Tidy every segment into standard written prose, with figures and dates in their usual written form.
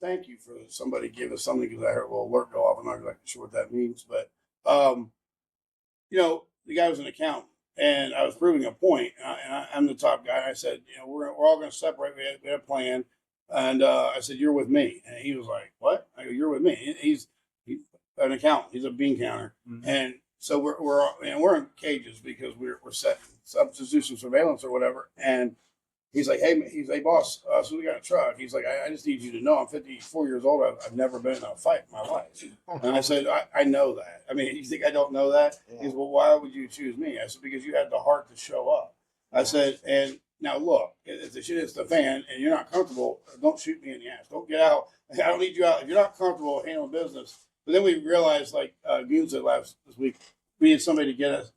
thank you for somebody give us something because I heard a little alert go off. I'm not exactly sure what that means, but um, the guy was an accountant, and I was proving a point, I'm the top guy. I said, we're all going to separate. We had a plan, and I said, you're with me, and he was like, what? I go, you're with me. He's an accountant. He's a bean counter, and so we're in cages because we're set up to do some surveillance or whatever, and he's like, hey, boss, so we got a truck. He's like, I just need you to know I'm 54 years old. I've never been in a fight in my life. And I said, I know that. I mean, you think I don't know that? Yeah. He goes, well, why would you choose me? I said, because you had the heart to show up. I said, and now look, if the shit hits the fan and you're not comfortable, don't shoot me in the ass. Don't get out. I don't need you out. If you're not comfortable handling business. But then we realized, like Goon said this week, we need somebody to get us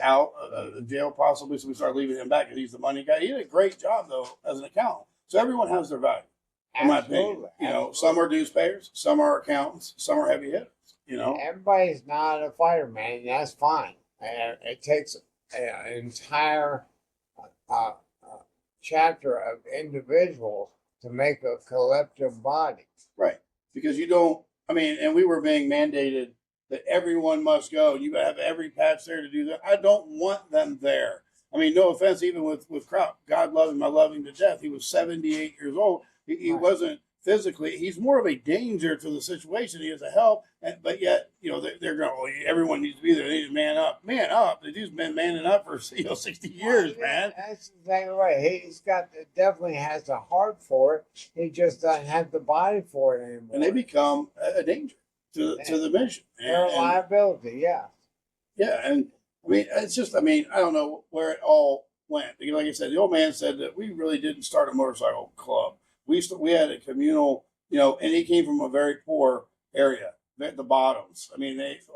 out of jail possibly. So we started leaving him back because he's the money guy. He did a great job though as an accountant. So everyone has their value, in my opinion. Some are dues payers, some are accountants, some are heavy hitters. Everybody's not a fighter, man. That's fine. It takes an entire uh, chapter of individuals to make a collective body. Right. Because you don't, and we were being mandated that everyone must go. You have every patch there to do that. I don't want them there. No offense, even with Kraut. God love him. I love him to death. He was 78 years old. He right. wasn't physically. He's more of a danger to the situation. He is a help. But yet, they're going, well, everyone needs to be there. They need to man up. Man up. The dude's been manning up for 60 years, man. That's exactly right. He's definitely has the heart for it. He just doesn't have the body for it anymore. And they become a danger to the mission. They're a liability, yeah. Yeah, and it's just, I don't know where it all went. Like I said, the old man said that we really didn't start a motorcycle club. We had a communal, and he came from a very poor area, the bottoms.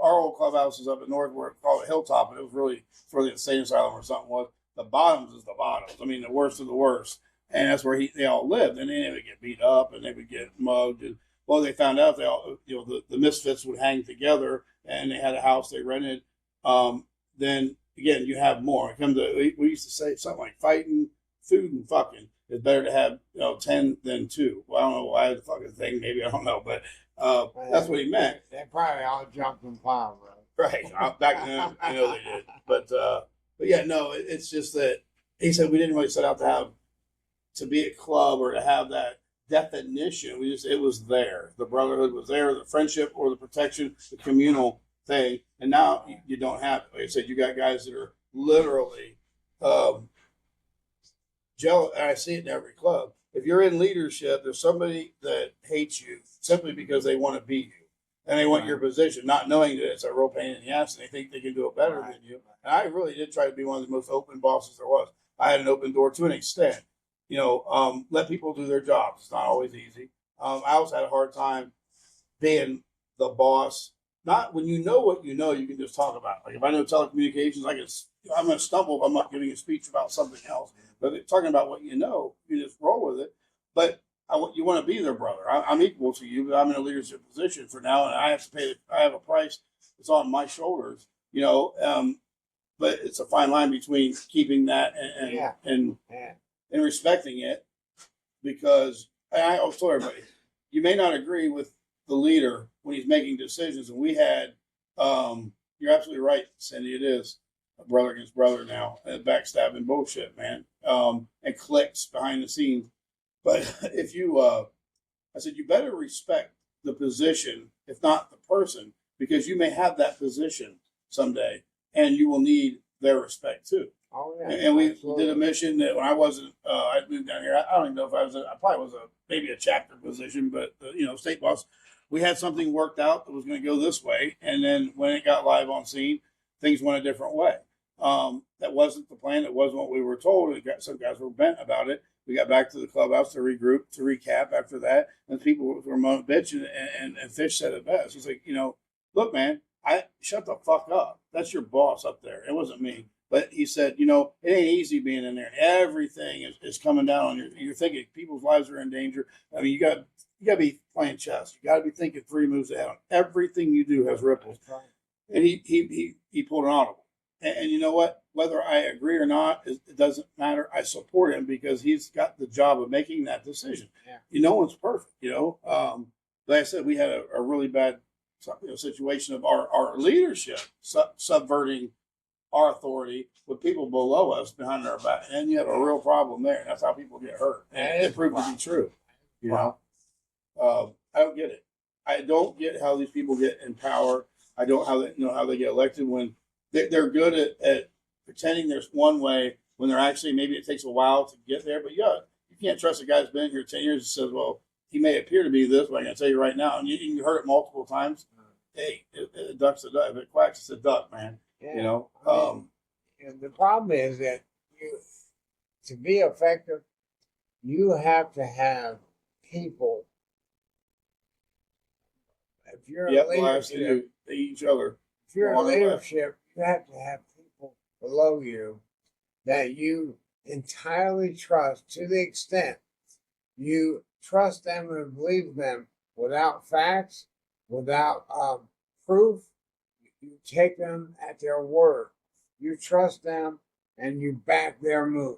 Our old clubhouse is up in north where it's called a Hilltop, and it was really for the insane asylum or something was. The bottoms is the bottoms. The worst of the worst. And that's where they all lived. And then they would get beat up and they would get mugged. And well, they found out they all, the misfits would hang together and they had a house they rented. Then again, you have more. We used to say something like fighting, food, and fucking is better to have 10 than 2. Well, I don't know why the fucking thing. Maybe I don't know, but that's what he meant. They probably all jumped in pile, right? Back then, I know they did, but yeah, no, it's just that he said we didn't really set out to be a club or to have that definition. It was there. The brotherhood was there, the friendship or the protection, the communal thing. And now you don't have it. Like I said, you got guys that are literally jealous. And I see it in every club. If you're in leadership, there's somebody that hates you simply because they want to beat you. And they want your position, not knowing that it's a real pain in the ass and they think they can do it better than you. And I really did try to be one of the most open bosses there was. I had an open door to an extent. Let people do their jobs. It's not always easy. I also had a hard time being the boss. Not when you know what you know, you can just talk about it. Like if I know telecommunications, I'm going to stumble if I'm not giving a speech about something else. But talking about what you know, you just roll with it. But you want to be their brother. I'm equal to you, but I'm in a leadership position for now, and I have to pay. I have a price that's on my shoulders. But it's a fine line between keeping that and respecting it, because I always told everybody, you may not agree with the leader when he's making decisions, and we had. You're absolutely right, Cindy. It is a brother against brother now, backstabbing bullshit, man, and clicks behind the scenes. But if you, I said, you better respect the position, if not the person, because you may have that position someday, and you will need their respect too. Oh yeah. And we did a mission that when I wasn't, I moved down here. I don't even know if I probably was maybe a chapter position, but state boss. We had something worked out that was going to go this way, and then when it got live on scene, things went a different way. That wasn't the plan. It wasn't what we were told. Some guys were bent about it. We got back to the clubhouse to regroup, to recap after that, and people were bitching, and Fish said it best. He's like, look, man, shut the fuck up. That's your boss up there. It wasn't me. But he said, it ain't easy being in there. Everything is coming down on you're thinking people's lives are in danger. You got to be playing chess. You got to be thinking 3 moves ahead. Everything you do has ripples. And he pulled an audible. And you know what? Whether I agree or not, it doesn't matter. I support him because he's got the job of making that decision. Yeah. No one's perfect, like I said, we had a really bad situation of our leadership subverting our authority with people below us behind our back, and you have a real problem there. That's how people get hurt, and it proved to be true. I don't get it. I don't get how these people get in power. I don't know how they get elected when they're good at pretending there's one way when they're actually, maybe it takes a while to get there. But yeah, you can't trust a guy that's been here 10 years and says, well, he may appear to be this, but I'm going to tell you right now, and you heard it multiple times. Hey, a duck's a duck. If it quacks, it's a duck, man. Yeah. And the problem is that to be effective, you have to have people. If you're in leadership, each other. If you're in leadership, you have to have people below you that you entirely trust to the extent you trust them and believe them without facts, without proof. You take them at their word. You trust them and you back their move.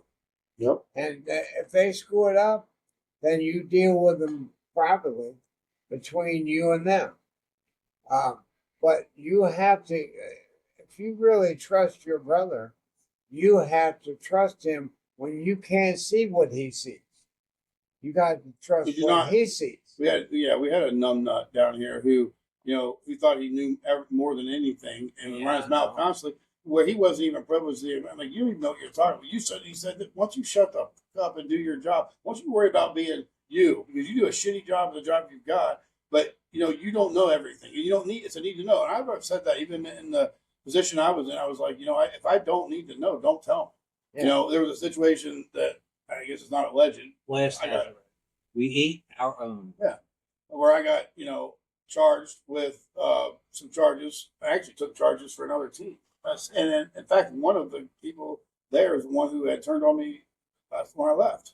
Yep. And if they screw it up, then you deal with them privately between you and them. But you have to, if you really trust your brother, you have to trust him when you can't see what he sees. You got to trust what he sees. We had a numbnut down here who thought he knew more than anything and ran his mouth constantly, where he wasn't even privileged. I'm like, you don't even know what you're talking about. He said that once you shut the fuck up and do your job, once you worry about being you, because you do a shitty job of the job you've got, but you don't know everything. You don't need, it's a need to know. And I've said that even in the position I was in. I was like, if I don't need to know, don't tell me. Yeah. There was a situation that I guess it's not a legend. Last time we eat our own. Yeah. Where I got, charged with some charges. I actually took charges for another team. And in fact, one of the people there is the one who had turned on me when I left.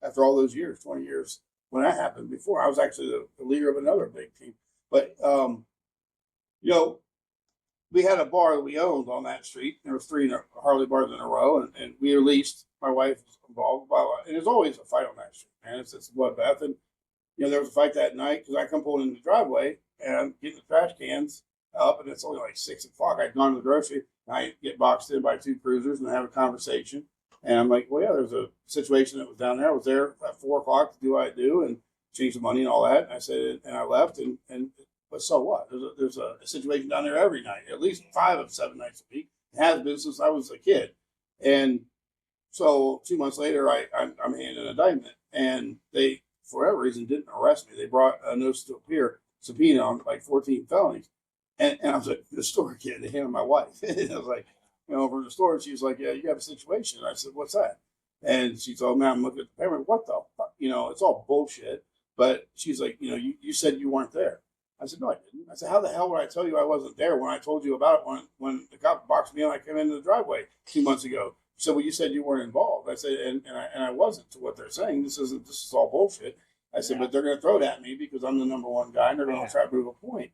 After all those years, 20 years, when that happened before, I was actually the leader of another big team. But, we had a bar that we owned on that street. There were 3 Harley bars in a row, and we were leased. My wife was involved. And there's always a fight on that street, man. It's a bloodbath. And, there was a fight that night because I come pulling in the driveway and I'm getting the trash cans up, and it's only like 6 o'clock. I'd gone to the grocery, and I get boxed in by 2 cruisers and have a conversation. And I'm like, well, yeah, there's a situation that was down there. I was there at 4 o'clock to do what I do and change the money and all that. And I said, and I left. But so what? There's a situation down there every night, at least 5 of 7 nights a week. It has been since I was a kid. And so 2 months later, I'm handed an indictment, and they, for whatever reason, didn't arrest me. They brought a notice to appear, subpoena on like 14 felonies. And I was like, the store kid, to him and my wife. And I was like, over the store, and she was like, yeah, you have a situation. And I said, what's that? And she told me, I'm looking at the paper, what the fuck? It's all bullshit. But she's like, you said you weren't there. I said, no, I didn't. I said, how the hell would I tell you I wasn't there when I told you about it when the cop boxed me and I came into the driveway 2 months ago? She said, well, you said you weren't involved. I said, and I wasn't, to what they're saying. This is all bullshit. I said, but they're going to throw it at me because I'm the number one guy, and they're going to try to prove a point.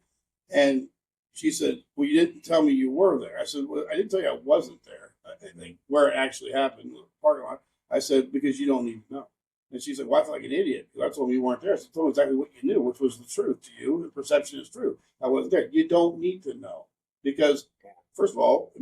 And she said, well, you didn't tell me you were there. I said, well, I didn't tell you I wasn't there. I think where it actually happened, the parking lot. I said, because you don't need to know. And she's like, well, I feel like an idiot because I told me you weren't there. So I told me exactly what you knew, which was the truth to you. The perception is true. I wasn't there. You don't need to know because, first of all,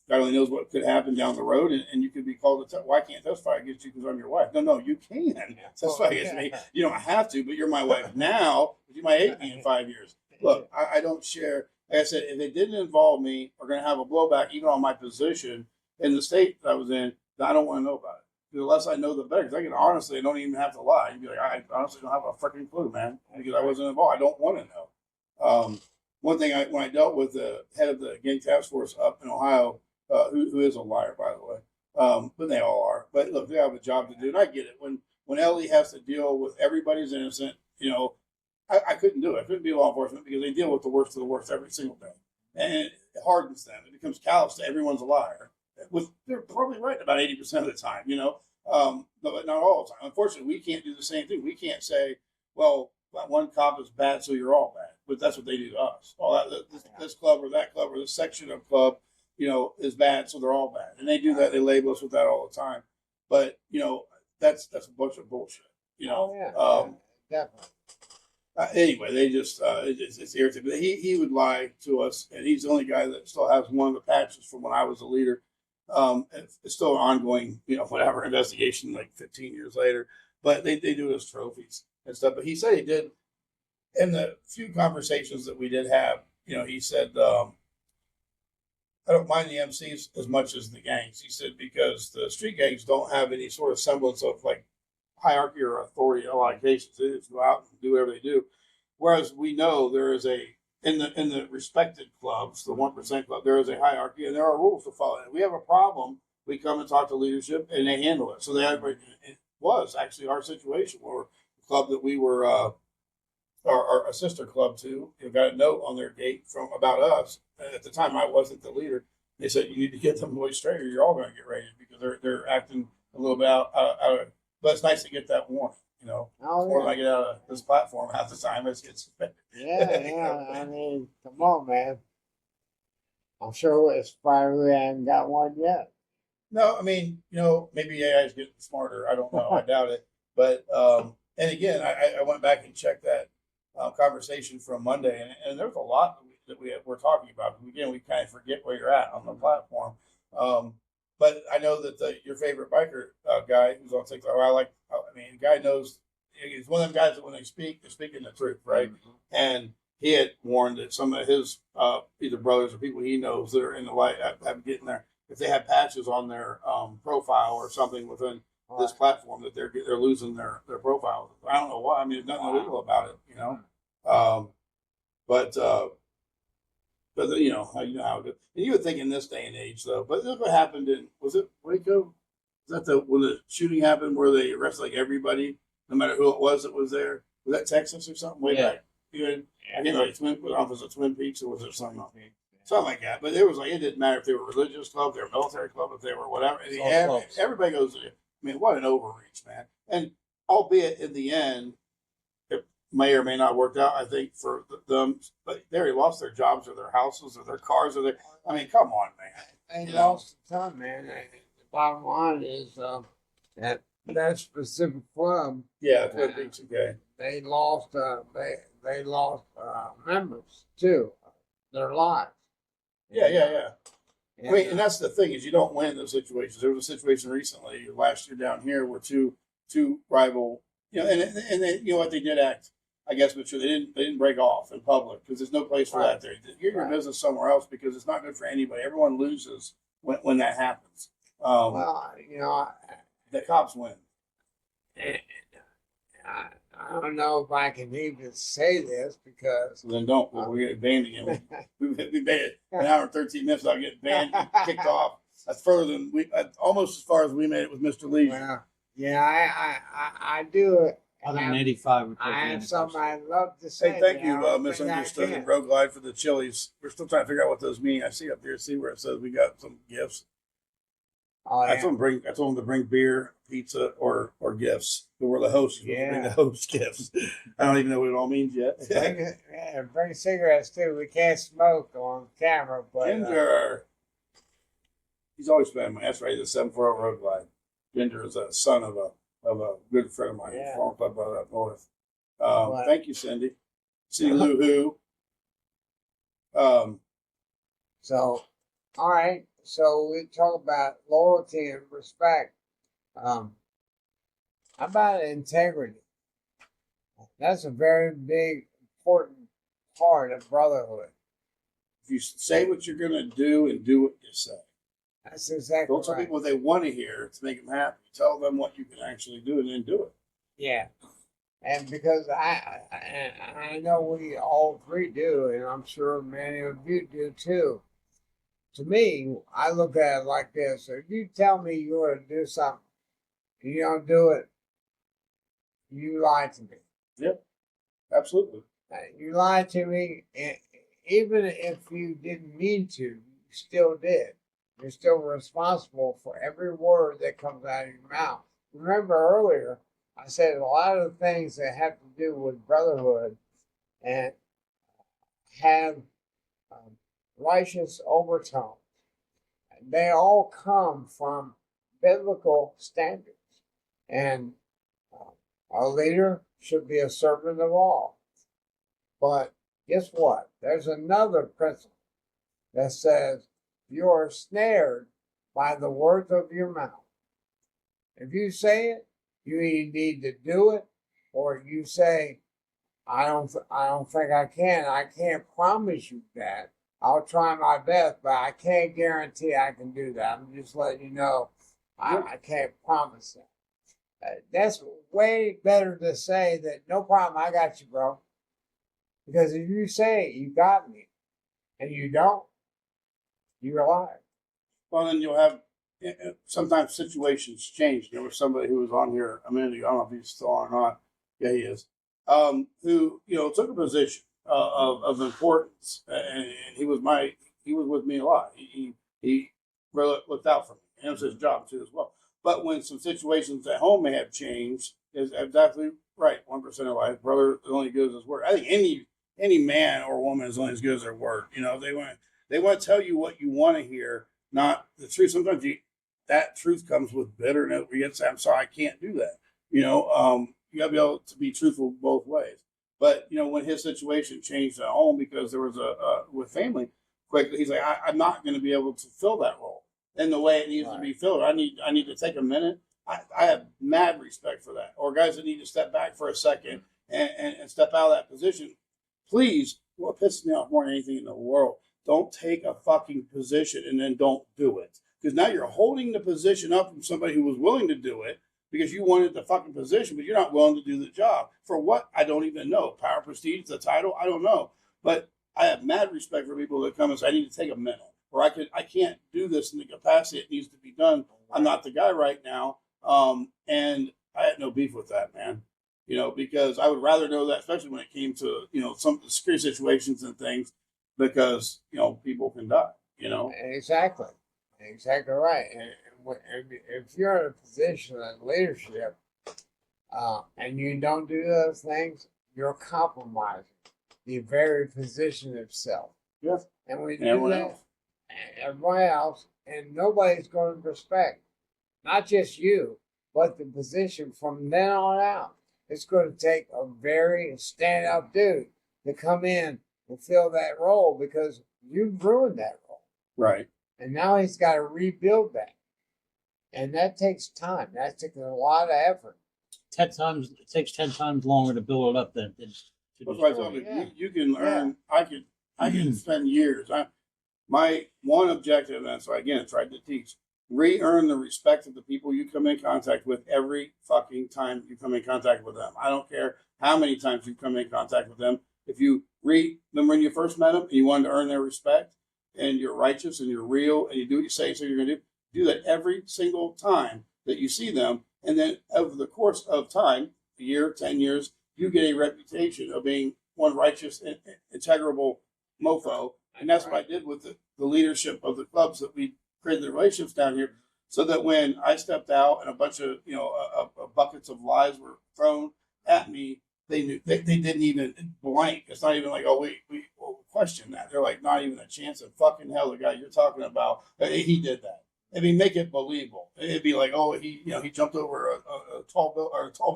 God only knows what could happen down the road, and you could be called to well, I can't testify against you because I'm your wife. No, you can testify against me. You don't have to, but you're my wife now. You might hate me in 5 years. Look, I don't share. Like I said, if it didn't involve me, we're going to have a blowback even on my position in the state that I was in. I don't want to know about it. The less I know, the better. Because I don't even have to lie. You'd be like, I honestly don't have a freaking clue, man, because I wasn't involved. I don't want to know. One thing, when I dealt with the head of the gang task force up in Ohio, who is a liar, by the way, but they all are. But look, they have a job to do, and I get it. When Ellie has to deal with everybody's innocent, I couldn't do it. I couldn't be law enforcement because they deal with the worst of the worst every single day, and it hardens them. It becomes callous to everyone's a liar. They're probably right about 80% of the time, but not all the time. Unfortunately, we can't do the same thing. We can't say, well, one cop is bad, so you're all bad. But that's what they do to us. This club or that club or this section of club, is bad, so they're all bad, and they do that. They label us with that all the time, but that's a bunch of bullshit. Oh, yeah, definitely. Anyway, they just it's irritating. But he would lie to us, and he's the only guy that still has one of the patches from when I was a leader. It's still an ongoing, whatever investigation, like 15 years later. But they do it as trophies and stuff. But he said he did in the few conversations that we did have. He said, I don't mind the MCs as much as the gangs. He said because the street gangs don't have any sort of semblance of like hierarchy or authority in a lot of cases. They just go out and do whatever they do. Whereas we know there is in the respected clubs, the 1% club, there is a hierarchy and there are rules to follow. If we have a problem, we come and talk to leadership and they handle it. So it was actually our situation where the club that we were our sister club to got a note on their gate from about us. At the time, I wasn't the leader. They said you need to get them boys straight, or you're all going to get raided because they're acting a little bit out of. But it's nice to get that warning, Oh, Or when I get out of this platform half the time, it's suspended. yeah. I mean, come on, man. I'm sure it's probably we haven't got one yet. No, I mean, maybe AI is getting smarter. I don't know. I doubt it. But and again, I went back and checked that conversation from Monday, and there's a lot that we're talking about. Again, we kind of forget where you're at on the platform. But I know that your favorite biker guy who's on TikTok, the guy knows. He's one of them guys that when they're speaking the truth, right? Mm-hmm. And he had warned that some of his either brothers or people he knows that are in the light have getting there. If they have patches on their profile or something within this platform, that they're losing their profile. I don't know why. I mean, there's nothing illegal about it, But how it goes. And you would think in this day and age, though. But look what happened was it Waco? Was that when the shooting happened where they arrested like everybody, no matter who it was that was there? Was that Texas or something? Way back. I can't remember was it Twin Peaks or was it something else? Something like that. But it was like it didn't matter if they were religious club, they were military club, if they were whatever. Everybody goes. I mean, what an overreach, man! And albeit in the end, it may or may not work out. I think for them, but they already lost their jobs or their houses or their cars or their. I mean, come on, man. They lost a ton, man. The bottom line is that specific club. Yeah, Twin Peaks. Okay. They lost. They lost members too. Their lives. Yeah. I mean, and that's the thing is you don't win those situations. There was a situation recently last year down here where two rival, and they, what they did act, I guess, mature. They didn't break off in public because there's no place for that there. Get your business somewhere else because it's not good for anybody. Everyone loses when that happens. The cops win. I don't know if I can even say this because. So then don't. We're getting banned again. We made it an hour and 13 minutes without getting banned, kicked off. That's further than almost as far as we made it with Mr. Lee. Well, yeah, I do it. 185. I have something I'd love to say. Hey, thank you, Misunderstood and Rogue Glide for the chilies. We're still trying to figure out what those mean. I see up there, see where it says we got some gifts. Oh, yeah. I told them to bring beer, pizza, or gifts. But we're the hosts. Yeah. Bring the host gifts. I don't even know what it all means yet. Bring cigarettes too. We can't smoke on camera, but Ginger. He's always been my. That's right. The 740 Road Glide. Ginger is a son of a good friend of mine. Yeah. Former club brother up north. Thank you, Cindy. See Lou Who. So, all right. So we talk about loyalty and respect. How about integrity? That's a very big, important part of brotherhood. If you say what you're going to do and do what you say. That's exactly Don't tell people what they want to hear to make them happy. Tell them what you can actually do and then do it. Yeah. And because I know we all three do, and I'm sure many of you do too. To me, I look at it like this. If you tell me you're going to do something, and you don't do it, you lie to me. Yep, absolutely. You lied to me, and even if you didn't mean to, you still did. You're still responsible for every word that comes out of your mouth. Remember earlier, I said a lot of the things that have to do with brotherhood and have righteous overtones. they all come from biblical standards. And a leader should be a servant of all. But guess what? There's another principle that says you are snared by the words of your mouth. If you say it, you either need to do it, or you say, I don't think I can. I can't promise you that. I'll try my best, but I can't guarantee I can do that. I'm just letting you know I can't promise that. That's way better to say that no problem, I got you, bro. Because if you say you got me, and you don't, you're a liar. Well, then you'll have sometimes situations change. There was somebody who was on here a minute ago. I don't know if he's still on or not. Yeah, he is. Who took a position of importance, and he was with me a lot. He really looked out for me, and it was his job too as well. But when some situations at home may have changed, is exactly right. 1% of life, brother is only as good as his word. I think any man or woman is only as good as their word. They want to tell you what you want to hear, not the truth. Sometimes that truth comes with bitterness. We get to say, I'm sorry, I can't do that. You got to be able to be truthful both ways. But, when his situation changed at home because there was with family, quickly, he's like, I'm not going to be able to fill that role in the way it needs to be filled. I need to take a minute. I have mad respect for that. Or guys that need to step back for a second and step out of that position. Please, what pisses me off more than anything in the world, don't take a fucking position and then don't do it. Because now you're holding the position up from somebody who was willing to do it because you wanted the fucking position, but you're not willing to do the job. For what? I don't even know. Power, prestige, the title? I don't know. But I have mad respect for people that come and say, I need to take a minute. Or I can't do this in the capacity it needs to be done. I'm not the guy right now. And I had no beef with that, man. Because I would rather know that, especially when it came to, some security situations and things, because, people can die, Exactly. Exactly right. And if you're in a position of leadership and you don't do those things, you're compromising the very position itself. Yeah. And we do that, everybody else, and nobody's going to respect not just you, but the position from then on out. It's going to take a very stand-up dude to come in and fill that role because you've ruined that role. Right. And now he's got to rebuild that. And that takes time. That takes a lot of effort. 10 times, it takes 10 times longer to build it up than to that's why I told you, you can learn. I can spend years. My one objective, and so again, I tried to teach, re-earn the respect of the people you come in contact with every fucking time you come in contact with them. I don't care how many times you come in contact with them. If you remember when you first met them and you wanted to earn their respect and you're righteous and you're real and you do what you say so you're going to do that every single time that you see them. And then over the course of time, a year, 10 years, you get a reputation of being one righteous and integrable mofo. And that's what I did with the leadership of the clubs that we created the relationships down here, so that when I stepped out and a bunch of buckets of lies were thrown at me, they knew they didn't even blank. It's not even like, oh, we question that. They're like, not even a chance of fucking hell. The guy you're talking about, he did that. I mean, make it believable. It'd be like, oh, he jumped over a tall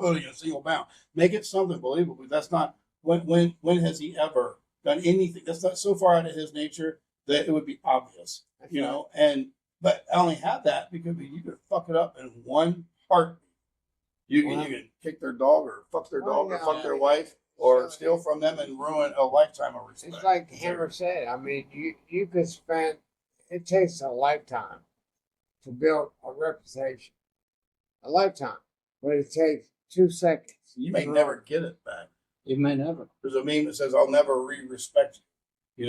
building in a single bound. Make it something believable. But that's not when has he ever done anything? That's not so far out of his nature that it would be obvious, But I only have that because you could fuck it up in one heartbeat. You can kick their dog or fuck their dog or fuck their wife or steal from them and ruin a lifetime of respect. It's like Hammer said. I mean, you could spend. It takes a lifetime to build a reputation. A lifetime, but it takes 2 seconds. You may never get it back. You may never. There's a meme that says, "I'll never respect you."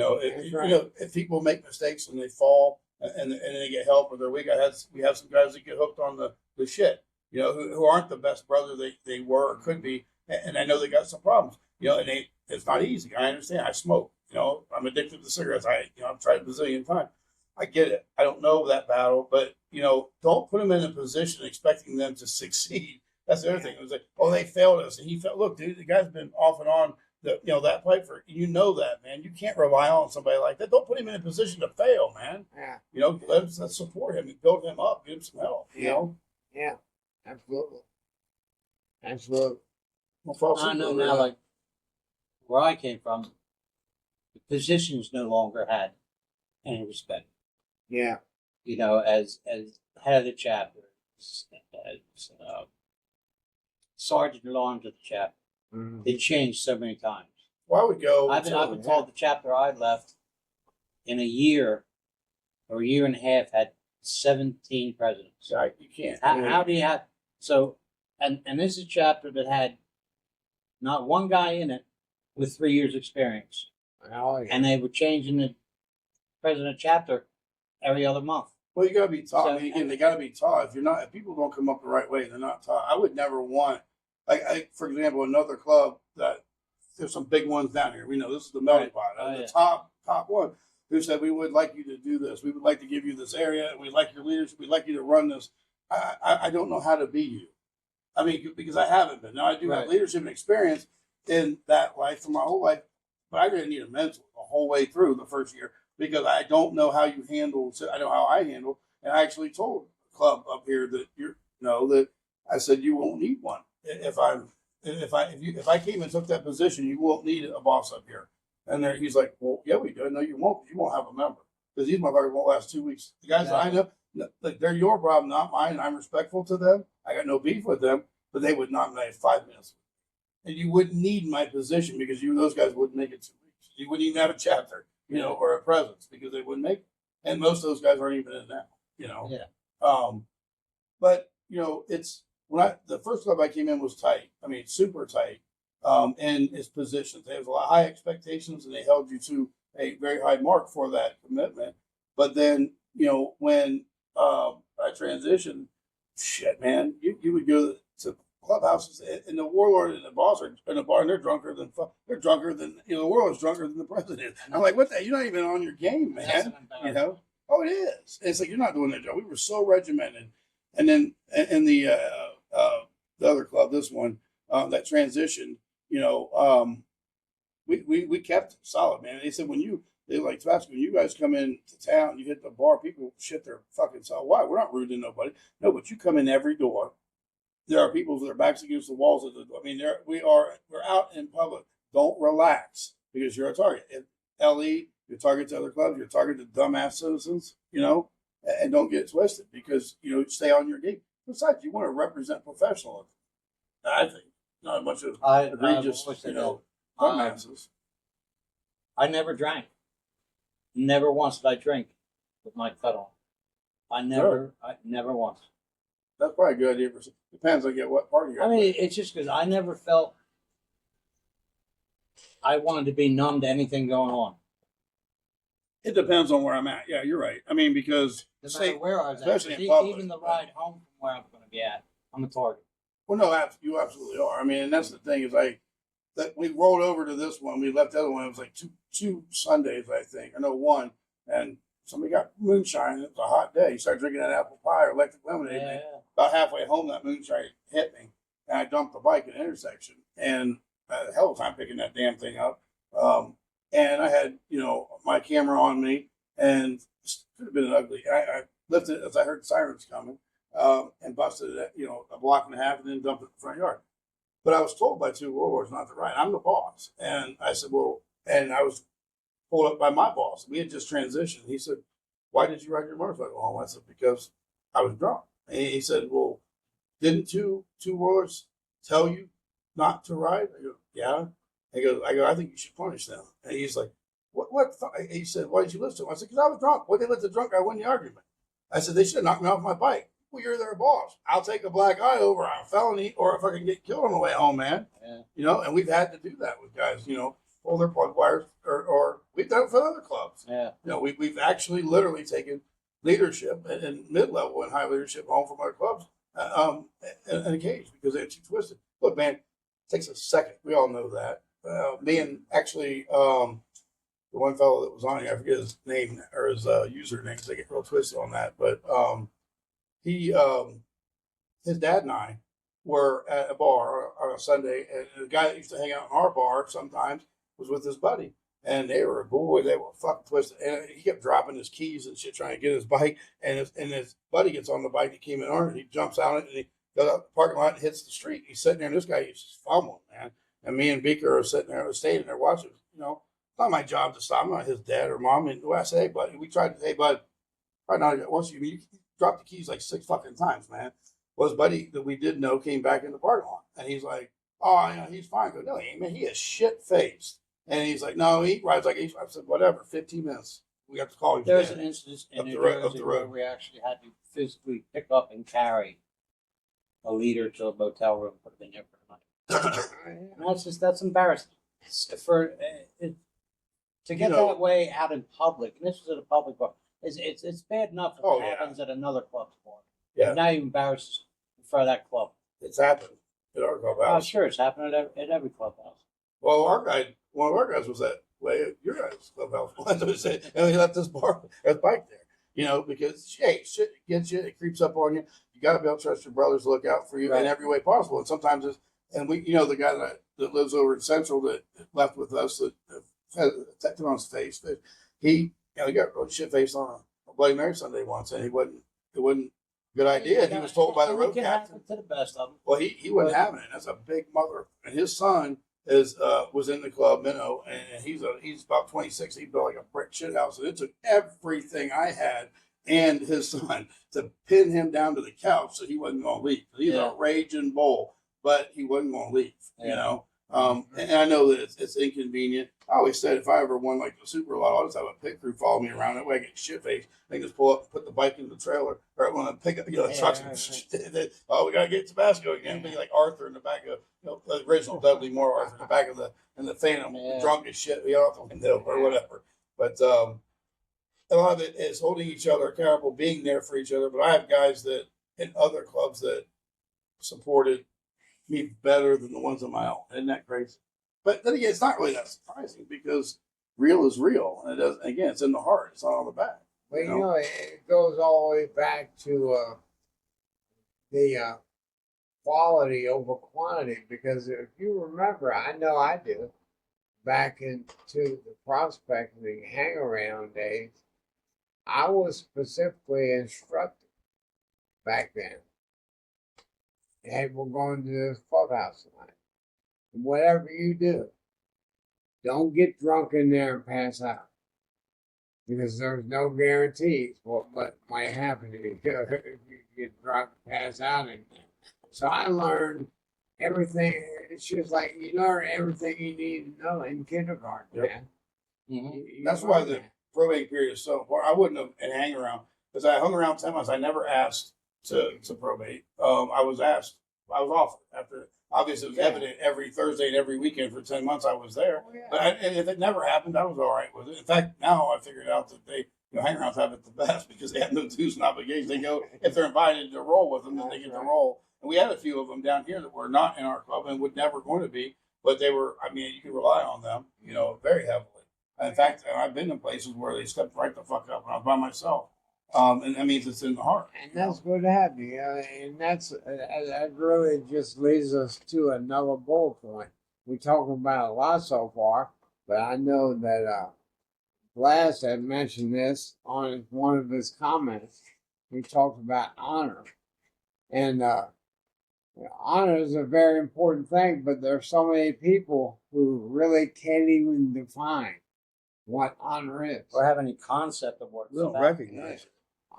If people make mistakes and they fall and they get help or they're weak, we have some guys that get hooked on the shit, who aren't the best brother they were or could be, and I know they got some problems, and it's not easy. I understand. I smoke, I'm addicted to cigarettes. I've tried a bazillion times. I get it. I don't know that battle, but don't put them in a position expecting them to succeed. That's the other thing. It was like, oh, they failed us, and he felt. Look, dude, the guy's been off and on that pipe for that, man. You can't rely on somebody like that. Don't put him in a position to fail, man. Yeah. Let's support him and build him up, give him some help. Yeah. Absolutely. Absolutely. Well, I know now, like where I came from, the positions no longer had any respect. Yeah. As head of the chapter, as sergeant at arms of the chapter. Mhm. It changed so many times. Well, I would go. I've been told the chapter I left in a year or a year and a half had 17 presidents. You can't. How do you have so? And this is a chapter that had not one guy in it with 3 years experience, Oh, yeah. and they were changing the president chapter every other month. Well, you got to be taught. So- I mean, again, they got to be taught. If people don't come up the right way, they're not taught. I would never want, for example, another club that there's some big ones down here. We know this is the melting pot, the top one, who said we would like you to do this. We would like to give you this area. We like your leadership. We'd like you to run this. I don't know how to be you. I mean, because I haven't been. Now I do have leadership and experience in that life for my whole life, but I didn't need a mentor the whole way through the first year because I don't know how you handle. I know how I handle, and I actually told the club up here that that I said you won't need one if I came and took that position, you won't need a boss up here. And there he's like, well, yeah, we do. No, you won't. You won't have a member because these motherfuckers won't last 2 weeks. The guys that I know, like they're your problem, not mine. I'm respectful to them. I got no beef with them, but they would not make 5 minutes. And you wouldn't need my position because those guys wouldn't make it 2 weeks. You wouldn't even have a chapter, or a presence because they wouldn't make it. And most of those guys aren't even in now, Yeah. But it's the first club I came in was tight. I mean, super tight. In its positions, they have a lot of high expectations, and they held you to a very high mark for that commitment. But then, when I transitioned, shit, man, you would go to clubhouses, and the warlord and the boss are in a bar, and they're drunker than the warlord's drunker than the president. I'm like, what the? You're not even on your game, man. Oh, it is. It's like you're not doing that job. We were so regimented, and then in the other club, this one that transitioned, we kept it solid, man. They said they like Tabasco, when you guys come into town, you hit the bar, people shit their fucking self. Why? We're not rude to nobody. No, but you come in every door. There are people with their backs against the walls of the door. I mean, we're out in public. Don't relax because you're a target. If LE, you're a target to other clubs, you're a target to dumbass citizens, and don't get twisted because, stay on your game. Besides, you want to represent professionalism. I think. Not a bunch of egregious, dumbasses. I never drank. Never once did I drink with my cut on. I never once. That's probably a good idea. Depends on what party you're at. I mean, it's just because I never felt I wanted to be numb to anything going on. It depends on where I'm at. Yeah, you're right. I mean, because no matter where I was especially at, in public, even the ride home from where I'm going to be at, I'm a target. Well, no, you absolutely are. I mean, and that's the thing is that we rolled over to this one. We left the other one. It was like two Sundays, I think. I know one, and somebody got moonshine. It was a hot day. You start drinking that apple pie or electric lemonade. Yeah. About halfway home, that moonshine hit me, and I dumped the bike at an intersection. And I had a hell of a time picking that damn thing up. And I had my camera on me, and it could have been ugly. I lifted it as I heard sirens coming. And busted it, a block and a half, and then dumped it in the front yard. But I was told by two warlords not to ride. I'm the boss, and I said, well, and I was pulled up by my boss. We had just transitioned. He said, why did you ride your motorcycle home? I said, because I was drunk. And he said, well, didn't two warlords tell you not to ride? I go, yeah. I think you should punish them. And he's like, what? He said, why did you listen to him? I said, because I was drunk. Why did they let the drunk guy win the argument? I said, they should have knocked me off my bike. Well, you're their boss. I'll take a black eye over a felony or if I can get killed on the way home, man. Yeah. And we've had to do that with guys, pull their plug wires or we've done it for other clubs. Yeah. We've actually literally taken leadership and mid-level and high leadership home from our clubs in a cage because they're too twisted. Look, man, it takes a second. We all know that. Me and actually the one fellow that was on here, I forget his name or his username because I get real twisted on that, but he his dad and I were at a bar on a Sunday, and the guy that used to hang out in our bar sometimes was with his buddy. And they were, boy, they were fucking twisted. And he kept dropping his keys and shit trying to get his bike. And his buddy gets on the bike that came in on, and he jumps out it, and he goes out the parking lot and hits the street. He's sitting there, and this guy is just fumbling, man. And me and Beaker are sitting there, standing there watching. It's not my job to stop. I'm not his dad or mom. And I say, hey, buddy, we tried to, hey, bud, probably not once you dropped the keys like 6 fucking times, man. Well, his buddy that we did know came back in the parking lot, and he's like, "Oh, yeah, he's fine." I go, "No, he ain't, man. He is shit faced." And he's like, "No, he rides like I said, whatever. 15 minutes. We have to call him." There's an instance in Up New the road- up Jersey the where road. we actually had to physically pick up and carry a leader to a motel room, put him in there for the night. And that's embarrassing. To get that way out in public, and this was at a public bar. It's bad enough if it happens at another club's bar. Yeah. Now you embarrass us in front of that club. It's happened at our Oh, clubhouse. sure, it's happening at every clubhouse. Well, one of our guys was that way at your guys' clubhouse once. And he left his bike there. Because hey, shit gets you, it creeps up on you. You got to be able to trust your brothers to look out for you in every way possible. And sometimes the guy that lives over in Central that left with us that had tattoo on his face, that he got really shit faced on a Bloody Mary Sunday once, and it wasn't a good idea. He was told by the road captain. To the best of them. Well, he wasn't having it. That's a big mother. And his son was in the club, Minnow, and he's about 26. He built like a brick shit house, and it took everything I had and his son to pin him down to the couch so he wasn't going to leave. He's a raging bull, but he wasn't going to leave. And I know that it's inconvenient. I always said if I ever won like the Super Lot, I'll just have a pit crew follow me around. That way I get shit faced. They can just pull up, put the bike in the trailer, or I want to pick up the trucks. Oh, we gotta get Tabasco again. Be like Arthur in the back of the original Dudley Moore Arthur in the back of the Phantom, drunk as shit, out the window or whatever. But a lot of it is holding each other accountable, being there for each other. But I have guys that in other clubs that supported me better than the ones on my own. Isn't that crazy? But then again, it's not really that surprising because real is real, and it does. Again, it's in the heart. It's not on the back. Well, it goes all the way back to the quality over quantity. Because if you remember, I know I do, back into the prospecting hang around days, I was specifically instructed back then. Hey, we're going to this clubhouse tonight. And whatever you do, don't get drunk in there and pass out. Because there's no guarantees what might happen to you if you get drunk and pass out in there. So I learned everything. It's just like you learn everything you need to know in kindergarten, man. Mm-hmm. That's why the probate period is so important. I wouldn't have and hang around because I hung around 10 months. I never asked to probate. I was asked. I was offered after. Obviously, it was evident every Thursday and every weekend for 10 months I was there. Oh, yeah. But and if it never happened, I was all right with it. In fact, now I figured out that they hang arounds have it the best because they have no dues and obligations. They go if they're invited to roll with them, then they get to roll. And we had a few of them down here that were not in our club and would never going to be, but they were. I mean, you can rely on them, very heavily. In fact, I've been in places where they stepped right the fuck up when I was by myself. And that means it's in the heart. And that's good to have you. And that really just leads us to another bullet point. We're talking about a lot so far, but I know that Glass had mentioned this on one of his comments. He talked about honor. And honor is a very important thing, but there's so many people who really can't even define what honor is. Or have any concept of what it's about. Recognize it.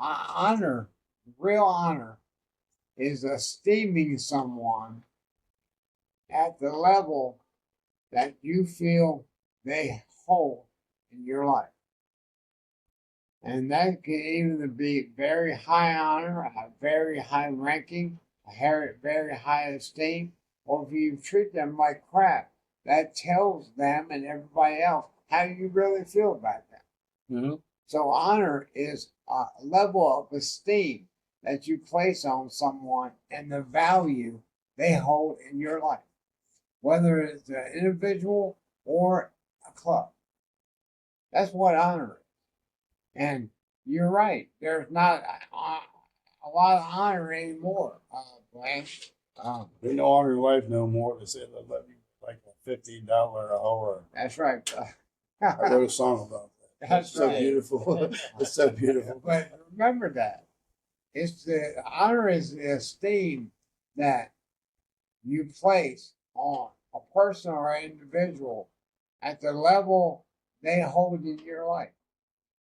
Honor, real honor, is esteeming someone at the level that you feel they hold in your life. And that can either be very high honor, a very high ranking, a very high esteem, or if you treat them like crap, that tells them and everybody else how you really feel about them. Mm-hmm. So honor is a level of esteem that you place on someone and the value they hold in your life, whether it's an individual or a club. That's what honor is. And you're right, there's not a lot of honor anymore, Blanche. They don't honor your life no more. They say they love you like a $15 an hour. That's right. I wrote a song about that. That's It's so right. beautiful. It's so beautiful. But remember that. It's the honor is the esteem that you place on a person or an individual at the level they hold in your life.